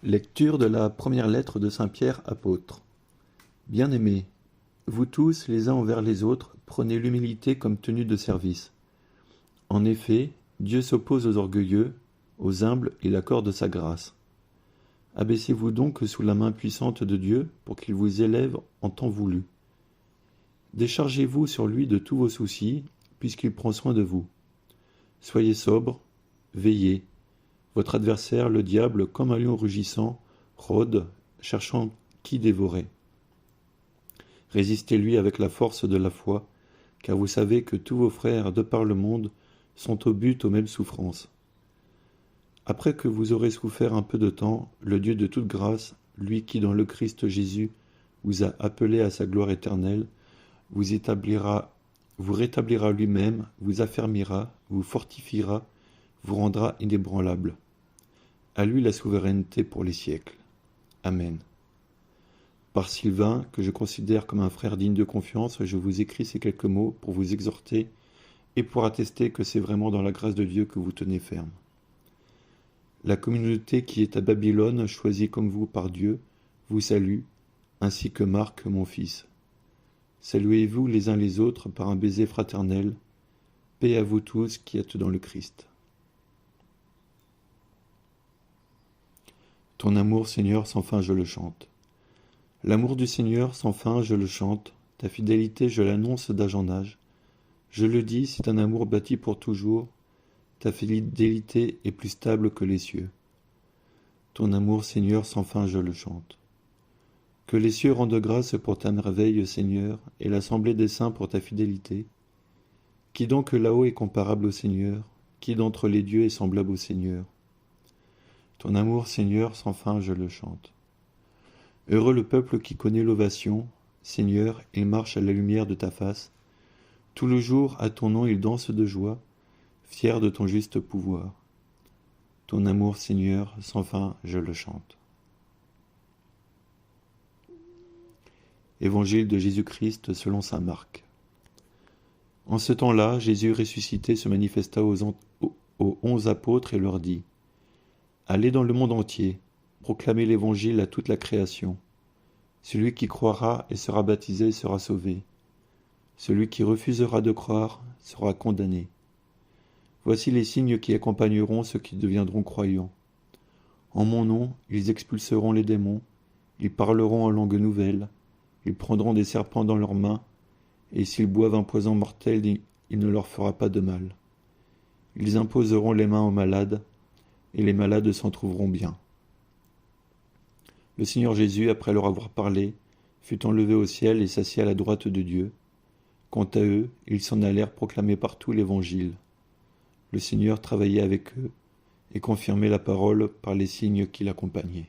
Lecture de la première lettre de saint Pierre apôtre. Bien-aimés, vous tous, les uns envers les autres, prenez l'humilité comme tenue de service. En effet, Dieu s'oppose aux orgueilleux, aux humbles il accorde sa grâce. Abaissez-vous donc sous la main puissante de Dieu pour qu'il vous élève en temps voulu. Déchargez-vous sur lui de tous vos soucis, puisqu'il prend soin de vous. Soyez sobres, veillez. Votre adversaire, le diable, comme un lion rugissant, rôde, cherchant qui dévorer. Résistez-lui avec la force de la foi, car vous savez que tous vos frères de par le monde sont au but aux mêmes souffrances. Après que vous aurez souffert un peu de temps, le Dieu de toute grâce, lui qui dans le Christ Jésus vous a appelé à sa gloire éternelle, vous rétablira lui-même, vous affermira, vous fortifiera, vous rendra inébranlable. À lui la souveraineté pour les siècles. Amen. Par Sylvain, que je considère comme un frère digne de confiance, je vous écris ces quelques mots pour vous exhorter et pour attester que c'est vraiment dans la grâce de Dieu que vous tenez ferme. La communauté qui est à Babylone, choisie comme vous par Dieu, vous salue, ainsi que Marc, mon fils. Saluez-vous les uns les autres par un baiser fraternel. Paix à vous tous qui êtes dans le Christ. Ton amour, Seigneur, sans fin je le chante. L'amour du Seigneur, sans fin je le chante. Ta fidélité, je l'annonce d'âge en âge. Je le dis, c'est un amour bâti pour toujours. Ta fidélité est plus stable que les cieux. Ton amour, Seigneur, sans fin je le chante. Que les cieux rendent grâce pour ta merveille, Seigneur, et l'assemblée des saints pour ta fidélité. Qui donc là-haut est comparable au Seigneur? Qui d'entre les dieux est semblable au Seigneur? Ton amour, Seigneur, sans fin je le chante. Heureux le peuple qui connaît l'ovation. Seigneur, il marche à la lumière de ta face. Tout le jour, à ton nom, il danse de joie, fier de ton juste pouvoir. Ton amour, Seigneur, sans fin je le chante. Évangile de Jésus-Christ selon saint Marc. En ce temps-là, Jésus ressuscité se manifesta aux 11 apôtres et leur dit : Allez dans le monde entier, proclamez l'Évangile à toute la création. Celui qui croira et sera baptisé sera sauvé. Celui qui refusera de croire sera condamné. Voici les signes qui accompagneront ceux qui deviendront croyants. En mon nom, ils expulseront les démons, ils parleront en langue nouvelle, ils prendront des serpents dans leurs mains, et s'ils boivent un poison mortel, il ne leur fera pas de mal. Ils imposeront les mains aux malades, et les malades s'en trouveront bien. Le Seigneur Jésus, après leur avoir parlé, fut enlevé au ciel et s'assit à la droite de Dieu. Quant à eux, ils s'en allèrent proclamer partout l'Évangile. Le Seigneur travaillait avec eux et confirmait la parole par les signes qui l'accompagnaient.